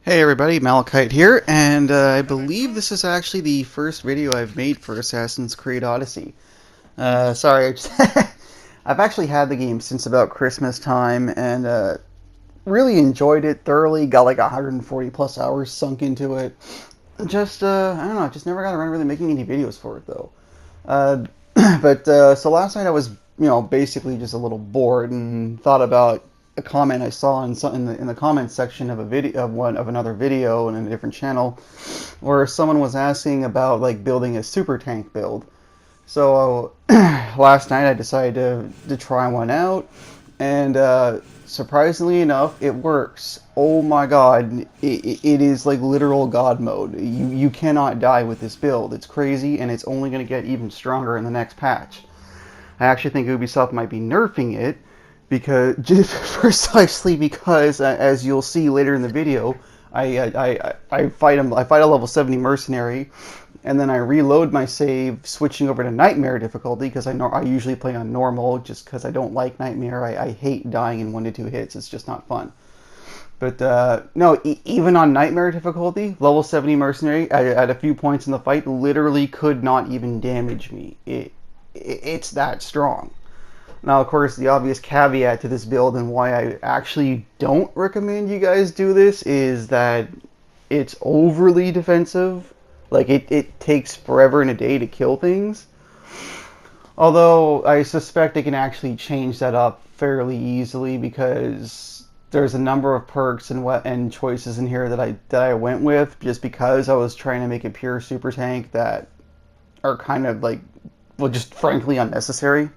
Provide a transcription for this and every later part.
Hey everybody, Malacite here, and I believe this is actually the first video I've made for Assassin's Creed Odyssey. Sorry, I've actually had the game since about Christmas time, and really enjoyed it thoroughly, got like 140 plus hours sunk into it. I don't know, just never got around to really making any videos for it though. Uh, so last night I was, basically just a little bored and thought about a comment I saw in the comments section of a video of another video in a different channel, where someone was asking about like building a super tank build. So last night I decided to try one out, and surprisingly enough, it works. Oh my god, it is like literal God mode. You cannot die with this build. It's crazy, and it's only going to get even stronger in the next patch. I actually think Ubisoft might be nerfing it because just precisely because, as you'll see later in the video, I fight him. I fight a level 70 mercenary, and then I reload my save, switching over to nightmare difficulty because I usually play on normal just because I don't like nightmare. I hate dying in 1 to 2 hits. It's just not fun. But no, even on nightmare difficulty, level 70 mercenary at a few points in the fight literally could not even damage me. It's that strong. Now, of course, the obvious caveat to this build and why I actually don't recommend you guys do this is that it's overly defensive. Like, it takes forever and a day to kill things. Although, I suspect they can actually change that up fairly easily because there's a number of perks and choices in here that I went with just because I was trying to make a pure super tank that are kind of like, well, just frankly unnecessary.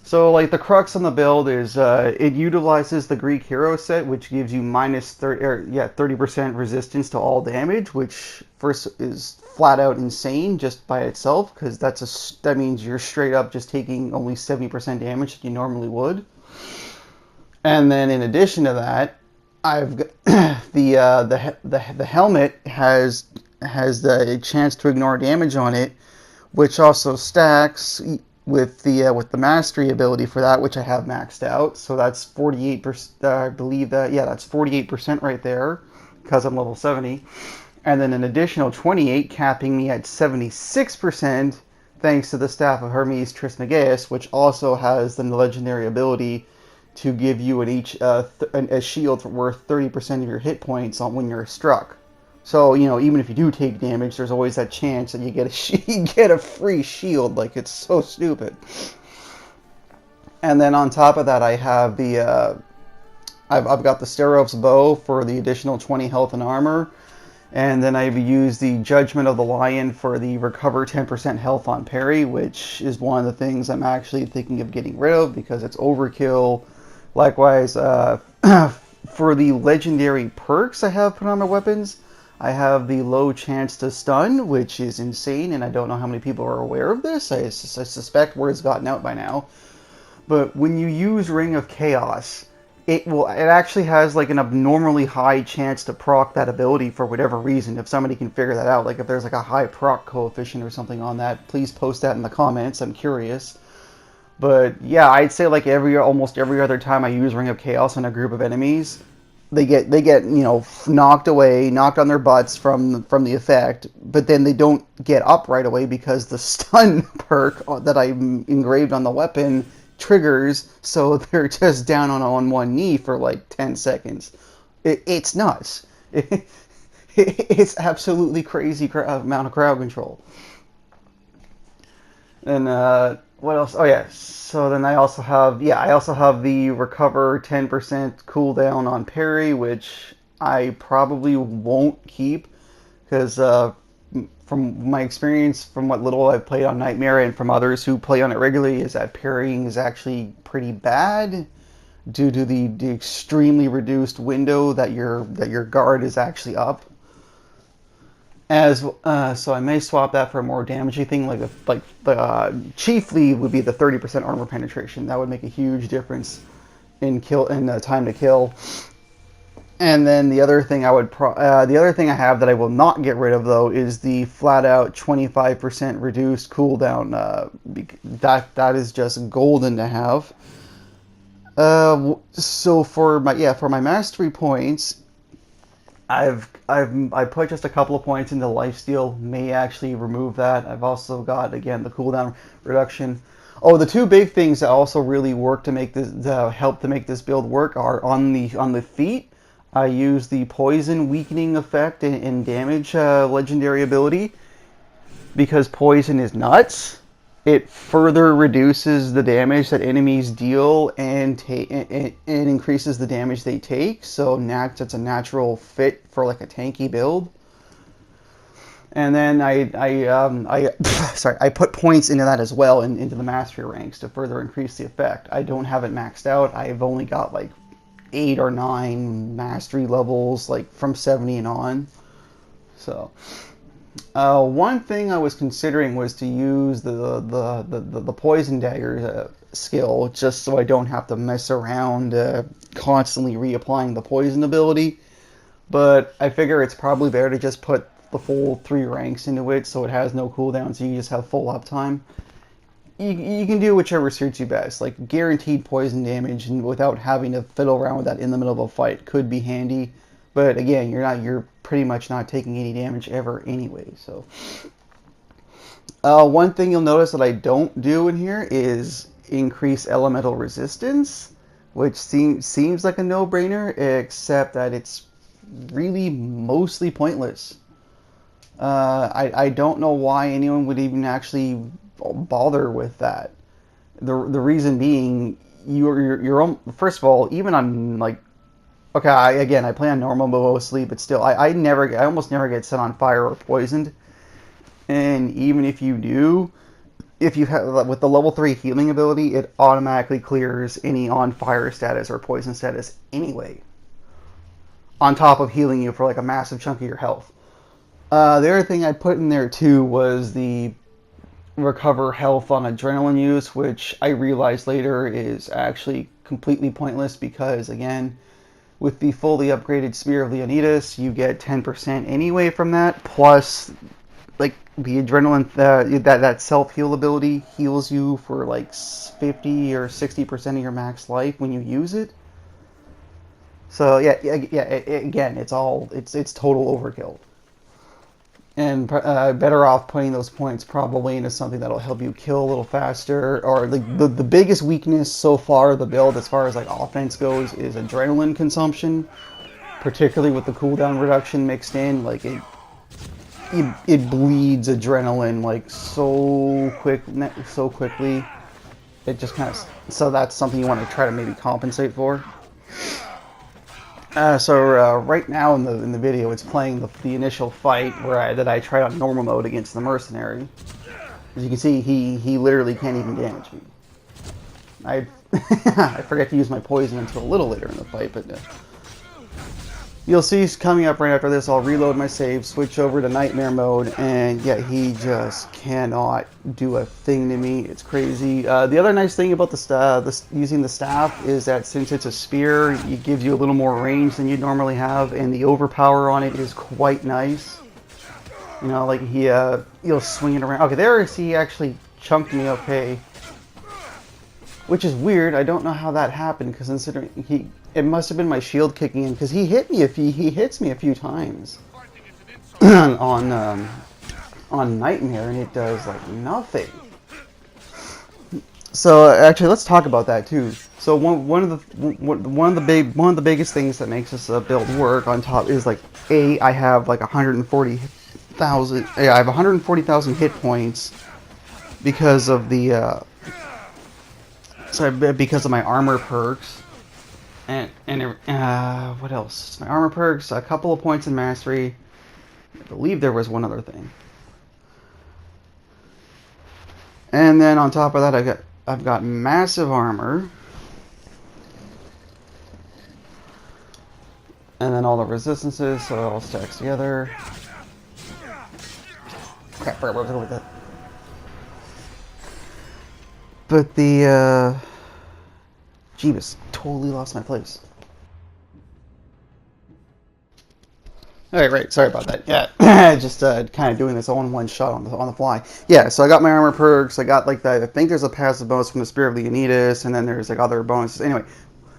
So, like, the crux on the build is it utilizes the Greek hero set, which gives you minus 30% resistance to all damage, which first is flat out insane just by itself, because that means you're straight up just taking only 70% damage that you normally would. And then in addition to that, I've got the helmet has the chance to ignore damage on it, which also stacks with the mastery ability for that, which I have maxed out. So that's 48%. I believe that's 48% right there because I'm level 70, and then an additional 28, capping me at 76% thanks to the Staff of Hermes Trismegistus, which also has the legendary ability to give you a shield worth 30% of your hit points when you're struck. So, even if you do take damage, there's always that chance that you get you get a free shield. Like, it's so stupid. And then on top of that, I have I've got the Staroph's bow for the additional 20 health and armor. And then I've used the Judgment of the Lion for the recover 10% health on parry, which is one of the things I'm actually thinking of getting rid of because it's overkill. Likewise, for the legendary perks I have put on my weapons, I have the low chance to stun, which is insane, and I don't know how many people are aware of this. I suspect word's gotten out by now. But when you use Ring of Chaos, it actually has like an abnormally high chance to proc that ability for whatever reason. If somebody can figure that out, like if there's like a high proc coefficient or something on that, please post that in the comments. I'm curious. But yeah, I'd say like almost every other time I use Ring of Chaos on a group of enemies, they get knocked away, knocked on their butts from the effect, but then they don't get up right away because the stun perk that I engraved on the weapon triggers, so they're just down on one knee for like 10 seconds. It's nuts. It's absolutely crazy amount of crowd control. And what else? Oh yeah. So then I also have the recover 10% cooldown on parry, which I probably won't keep because from my experience, from what little I've played on Nightmare and from others who play on it regularly, is that parrying is actually pretty bad due to the extremely reduced window that your guard is actually up. So I may swap that for a more damaging thing, chiefly would be the 30% armor penetration. That would make a huge difference in time to kill. And then the other thing I have that I will not get rid of though is the flat out 25% reduced cooldown. That is just golden to have. So for my mastery points, I put just a couple of points into lifesteal, may actually remove that. I've also got, again, the cooldown reduction. Oh, the two big things that also really work to make this help to make this build work are on the feet. I use the poison weakening effect and damage legendary ability, because poison is nuts. It further reduces the damage that enemies deal and increases the damage they take. So that's a natural fit for like a tanky build. And then I put points into that as well, into the mastery ranks to further increase the effect. I don't have it maxed out. I've only got like 8 or 9 mastery levels, like from 70 and on. So one thing I was considering was to use the poison dagger skill, just so I don't have to mess around constantly reapplying the poison ability. But I figure it's probably better to just put the full 3 ranks into it, so it has no cooldown, so you just have full uptime. You can do whichever suits you best. Like guaranteed poison damage, and without having to fiddle around with that in the middle of a fight, could be handy. But again, you're pretty much not taking any damage ever anyway. So one thing you'll notice that I don't do in here is increase elemental resistance, which seems like a no-brainer, except that it's really mostly pointless. I don't know why anyone would even actually bother with that. The reason being, you're first of all, even on like, okay, I play on normal mostly, but still, I almost never get set on fire or poisoned. And even if you do, if you have with the level 3 healing ability, it automatically clears any on fire status or poison status anyway, on top of healing you for like a massive chunk of your health. The other thing I put in there too was the recover health on adrenaline use, which I realized later is actually completely pointless, because again, with the fully upgraded Spear of Leonidas, you get 10% anyway from that, plus like the adrenaline, that self-heal ability heals you for like 50 or 60% of your max life when you use it. So yeah, again, it's total overkill. And better off putting those points probably into something that'll help you kill a little faster. Or the biggest weakness so far of the build, as far as like offense goes, is adrenaline consumption, particularly with the cooldown reduction mixed in. Like it bleeds adrenaline like so quickly. It just kind of, so that's something you want to try to maybe compensate for. So right now in the video, it's playing the initial fight that I tried on normal mode against the mercenary. As you can see, he literally can't even damage me. I forgot to use my poison until a little later in the fight, but you'll see coming up right after this, I'll reload my save, switch over to nightmare mode, and yeah, he just cannot do a thing to me. It's crazy. The other nice thing about using the staff is that since it's a spear, it gives you a little more range than you'd normally have, and the overpower on it is quite nice. You know, like he'll swing it around. Okay, there he actually chunked me. Okay, which is weird. I don't know how that happened, because considering it must have been my shield kicking in, because he hits me a few times on Nightmare, and it does like nothing. So actually, let's talk about that too. So one of the biggest things that makes this build work on top is like I have like 140,000. I have 140,000 hit points because of because of my armor perks. And what else? My armor perks, a couple of points in mastery. I believe there was one other thing. And then on top of that, I've got massive armor. And then all the resistances, so it all stacks together. Crap, where was I with that? But the Jeebus, totally lost my place. Alright, right, sorry about that. Yeah, just kind of doing this all in one shot on the fly. Yeah, so I got my armor perks, I got like I think there's a passive bonus from the Spear of Leonidas, and then there's like other bonuses. Anyway,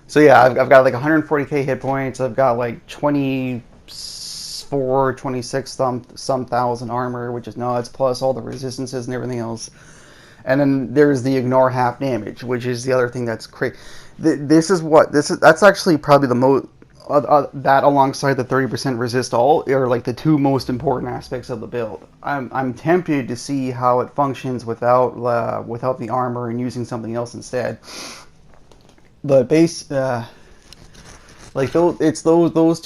so yeah, I've got like 140k hit points, I've got like 20 24, 26 some thousand armor, which is nuts, plus all the resistances and everything else. And then there's the ignore half damage, which is the other thing that's crazy. That's actually probably the most that alongside the 30% resist all are like the two most important aspects of the build. I'm tempted to see how it functions without the armor and using something else instead. But those two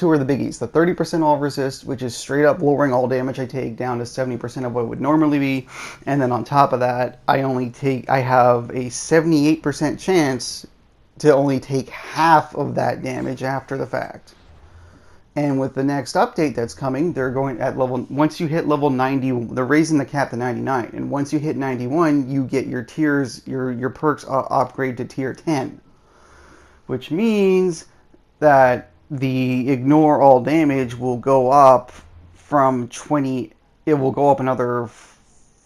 are the biggies. The 30% all resist, which is straight up lowering all damage I take down to 70% of what it would normally be, and then on top of that, I have a 78% chance to only take half of that damage after the fact. And with the next update that's coming, they're going at once you hit level 90, they're raising the cap to 99, and once you hit 91, you get your tiers, your perks upgrade to tier 10, which means that the ignore all damage will go up from 20, it will go up another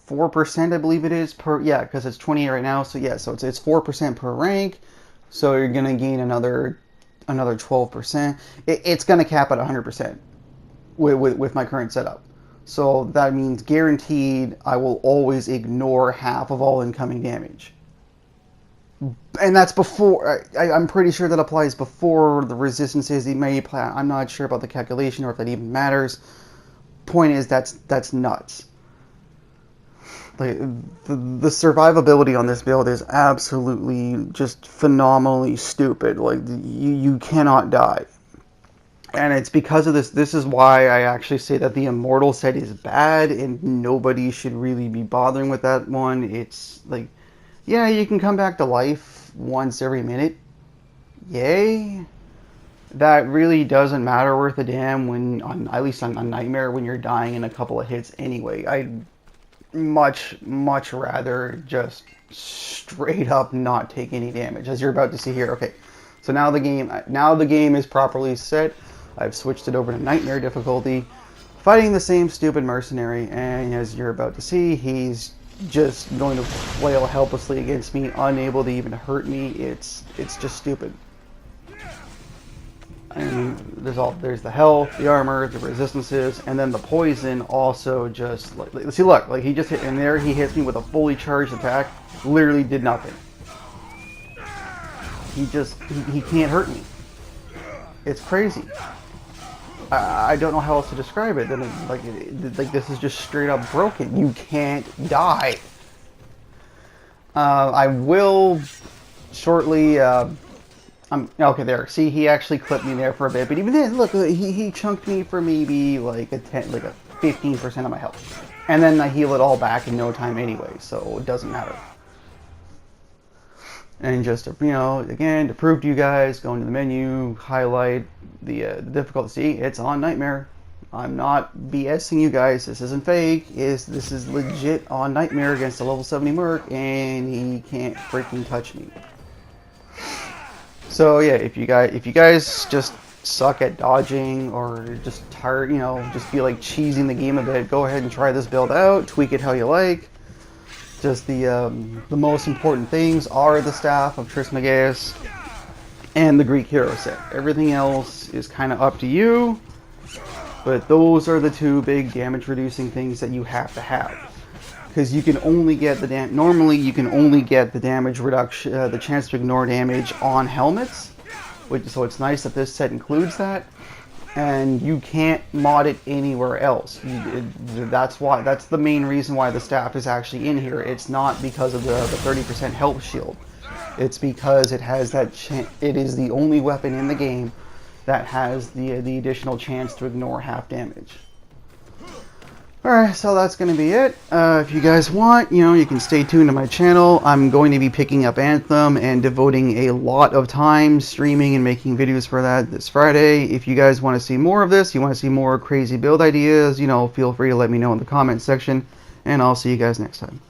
4%, I believe it is, because it's 28 right now, so yeah, so it's 4% per rank, so you're going to gain another 12%. It's going to cap at 100% with my current setup. So that means guaranteed I will always ignore half of all incoming damage. And that's before, I'm pretty sure that applies before the resistances he may apply. I'm not sure about the calculation or if that even matters. Point is, that's nuts. Like, the survivability on this build is absolutely just phenomenally stupid. Like, you cannot die. And it's because of this. This is why I actually say that the Immortal set is bad and nobody should really be bothering with that one. It's like, yeah, you can come back to life once every minute. Yay. That really doesn't matter worth a damn when, at least on Nightmare, when you're dying in a couple of hits anyway. I'd much rather just straight up not take any damage, as you're about to see here. Okay, so now the game is properly set. I've switched it over to Nightmare difficulty, fighting the same stupid mercenary, and as you're about to see, he's just going to flail helplessly against me, unable to even hurt me. It's just stupid. And there's the health, the armor, the resistances, and then the poison also just see, look, like he just hit in there, he hits me with a fully charged attack, literally did nothing. He can't hurt me. It's crazy. I don't know how else to describe it. Like this is just straight up broken. You can't die. I will shortly. Okay, there. See, he actually clipped me there for a bit, but even then, look, he chunked me for maybe like a 15% of my health, and then I heal it all back in no time anyway, so it doesn't matter. And just to, again, to prove to you guys, go into the menu, highlight the difficulty. It's on Nightmare. I'm not BSing you guys. This isn't fake. This is legit on Nightmare against a level 70 merc, and he can't freaking touch me. So yeah, if you guys just suck at dodging or just tired, just feel like cheesing the game a bit, go ahead and try this build out. Tweak it how you like. Just the most important things are the Staff of Trismegistus and the Greek hero set. Everything else is kind of up to you, but those are the two big damage reducing things that you have to have. Because you can only get normally you can only get the damage reduction, the chance to ignore damage on helmets, so it's nice that this set includes that, and you can't mod it anywhere else. That's the main reason why the staff is actually in here. It's not because of the 30% health shield. It's because it has that it is the only weapon in the game that has the additional chance to ignore half damage. Alright, so that's going to be it. If you guys want, you can stay tuned to my channel. I'm going to be picking up Anthem and devoting a lot of time streaming and making videos for that this Friday. If you guys want to see more of this, you want to see more crazy build ideas, feel free to let me know in the comment section, and I'll see you guys next time.